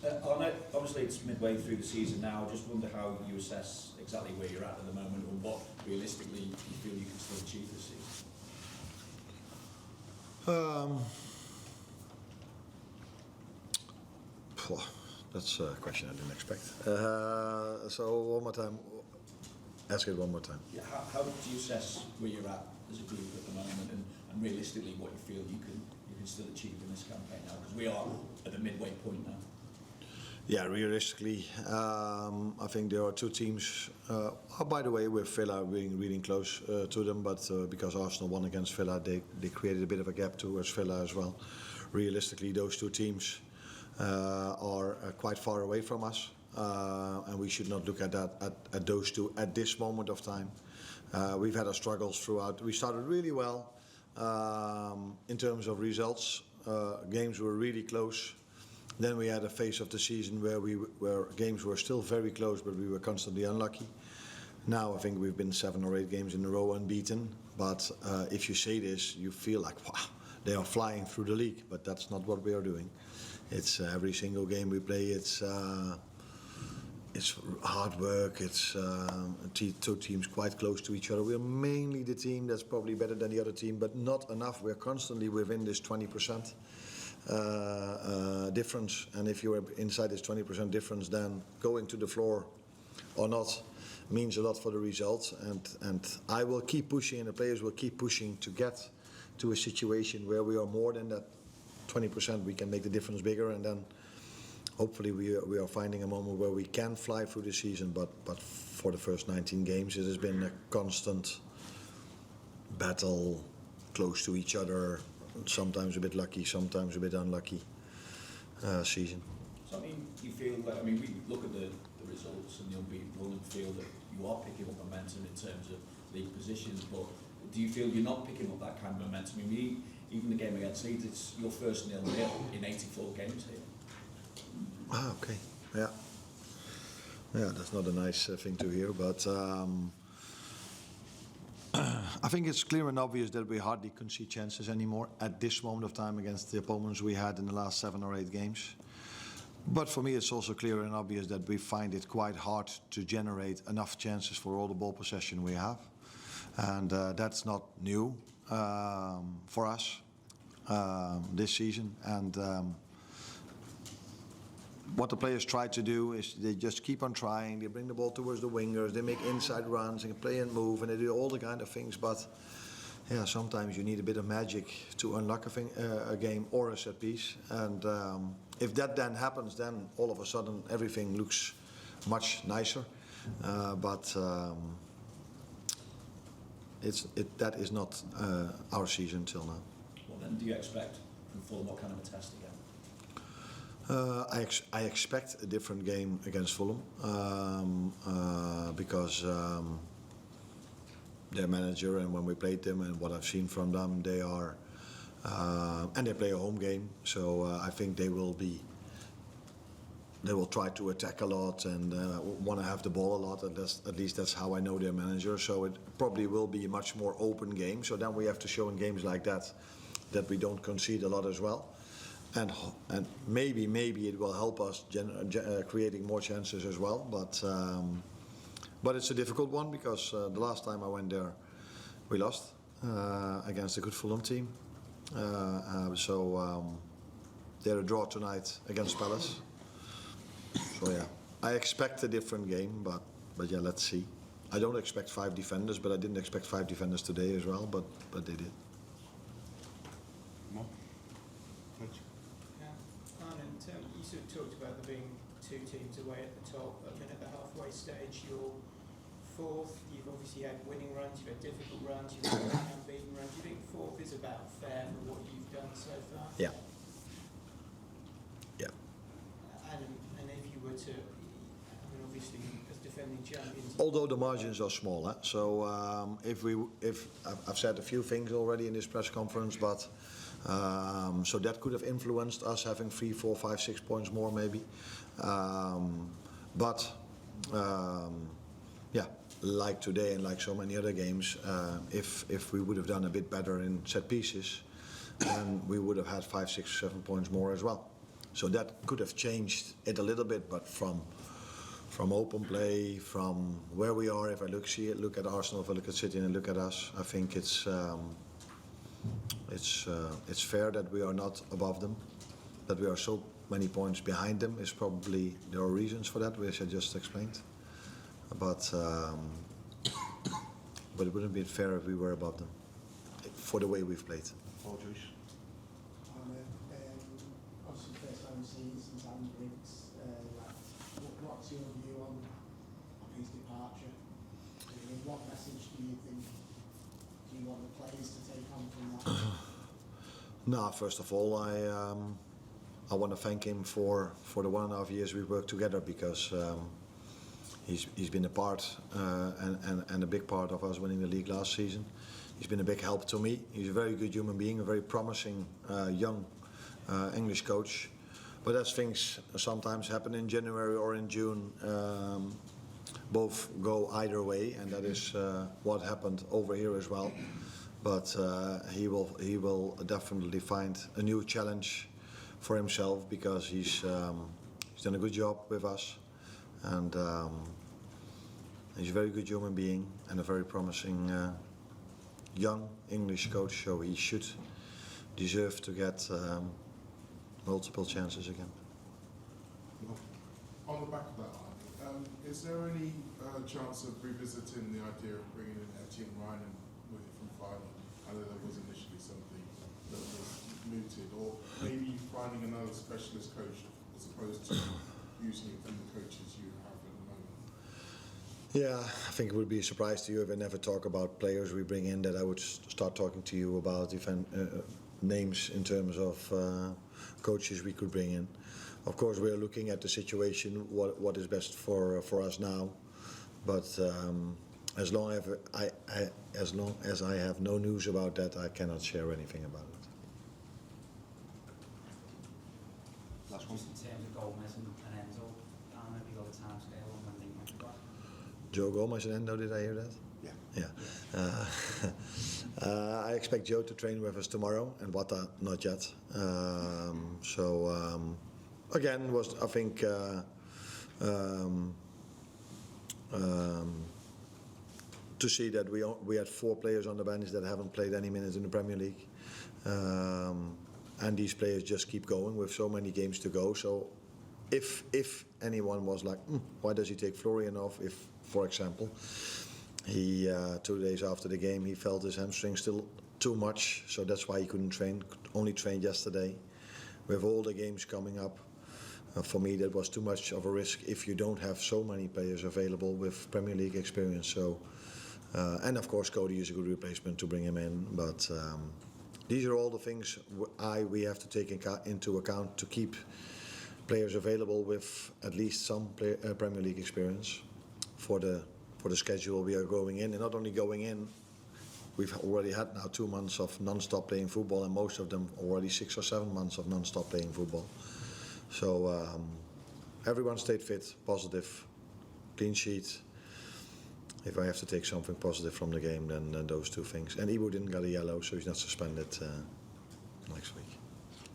Arne, obviously it's midway through the season now. I just wonder how you assess exactly where you're at the moment and what realistically you feel you can still achieve this season. That's a question I didn't expect. So one more time, ask it one more time. Yeah, how do you assess where you're at as a group at the moment and realistically what you feel you can still achieve in this campaign now? Because we are at the midway point now. Yeah, realistically, I think there are two teams. By the way, with Villa being really close to them, but because Arsenal won against Villa, they created a bit of a gap towards Villa as well. Realistically, those two teams are quite far away from us, and we should not look at that at those two at this moment of time. We've had our struggles throughout. We started really well in terms of results. Games were really close. Then we had a phase of the season where games were still very close, but we were constantly unlucky. Now I think we've been 7 or 8 games in a row unbeaten. But if you say this, you feel like, wow, they are flying through the league. But that's not what we are doing. It's every single game we play. It's hard work. It's two teams quite close to each other. We're mainly the team that's probably better than the other team, but not enough. We're constantly within this 20%. Difference, and if you're inside this 20% difference, then going to the floor or not means a lot for the results. And I will keep pushing, and the players will keep pushing to get to a situation where we are more than that 20%. We can make the difference bigger, and then hopefully we are finding a moment where we can fly through the season. But for the first 19 games, it has been a constant battle, close to each other. Sometimes a bit lucky, sometimes a bit unlucky season. So I mean, you feel that, we look at the results and the unbeaten run and feel that you are picking up momentum in terms of league positions, but do you feel you're not picking up that kind of momentum? Even the game against Leeds, it's your first 0-0 in 84 games here. Ah, okay, yeah. Yeah, that's not a nice thing to hear, but I think it's clear and obvious that we hardly concede chances anymore at this moment of time against the opponents we had in the last 7 or 8 games. But for me, it's also clear and obvious that we find it quite hard to generate enough chances for all the ball possession we have. And that's not new for us this season. And what the players try to do is they just keep on trying. They bring the ball towards the wingers. They make inside runs and play and move, and they do all the kind of things. But yeah, sometimes you need a bit of magic to unlock a game or a set piece. And if that then happens, then all of a sudden everything looks much nicer. But that is not our season till now. Well, then, do you expect from Fulham what kind of a test again? I expect a different game against Fulham because their manager, and when we played them and what I've seen from them, they are and they play a home game, so I think they will try to attack a lot and want to have the ball a lot. At least that's how I know their manager. So it probably will be a much more open game. So then we have to show in games like that we don't concede a lot as well. And maybe it will help us creating more chances as well. But it's a difficult one because the last time I went there, we lost against a good Fulham team. So they're a draw tonight against Palace. So yeah, I expect a different game, but yeah, let's see. I don't expect 5 defenders, but I didn't expect 5 defenders today as well. But they did. More? You sort of talked about there being 2 teams away at the top, and then at the halfway stage you're 4th. You've obviously had winning runs, you've had difficult runs, you've had unbeaten runs. Do you think 4th is about fair for what you've done so far? Yeah. Yeah. And if you were to, obviously as defending champions. Although the margins are small, so if I've said a few things already in this press conference, but. So that could have influenced us having 3, 4, 5, 6 points more maybe. Yeah, like today and like so many other games, if we would have done a bit better in set pieces, then we would have had 5, 6, 7 points more as well. So that could have changed it a little bit, but from open play, from where we are, if I look at Arsenal, if I look at City and I look at us, I think it's fair that we are not above them, that we are so many points behind them. Is probably there are reasons for that, which I just explained, but it wouldn't be fair if we were above them for the way we've played. Apologies. Obviously, first time we've seen since Alan Briggs left. What's your view on his departure? What message do you want the players to take on from that? No, first of all, I want to thank him for the 1.5 years we've worked together, because he's been a part and a big part of us winning the league last season. He's been a big help to me. He's a very good human being, a very promising young English coach. But as things sometimes happen in January or in June, both go either way, and that is what happened over here as well. But he will definitely find a new challenge for himself, because he's done a good job with us, and he's a very good human being and a very promising young English coach, so he should deserve to get multiple chances again. On the back of that, Arne, is there any chance of revisiting the idea of bringing in Etienne Ryan with it from Fulham? I know there was initially something that was mooted, or maybe finding another specialist coach as opposed to using it from the coaches you have at the moment? Yeah, I think it would be a surprise to you if I never talk about players we bring in, that I would start talking to you about names in terms of coaches we could bring in. Of course, we are looking at the situation, what is best for us now, but as long as I have no news about that, I cannot share anything about it. Last one. Just in terms of Gomez and Endo, have you got a time scale on when they might be back? Joe Gomez and Endo, did I hear that? Yeah. I expect Joe to train with us tomorrow, and Wata not yet. Again, was I think to see that we had 4 players on the bench that haven't played any minutes in the Premier League, and these players just keep going with so many games to go. So if anyone was like, why does he take Florian off? If, for example, he 2 days after the game he felt his hamstring still too much, so that's why he couldn't train. Only trained yesterday. With all the games coming up, for me that was too much of a risk if you don't have so many players available with Premier League experience. So, and of course Cody is a good replacement to bring him in. But these are all the things we have to take into account to keep players available with at least some Premier League experience for the schedule we are going in. And not only going in, we've already had now 2 months of non-stop playing football, and most of them already 6 or 7 months of non-stop playing football. So everyone stayed fit, positive, clean sheet. If I have to take something positive from the game, then those 2 things. And Ibu didn't get a yellow, so he's not suspended next week.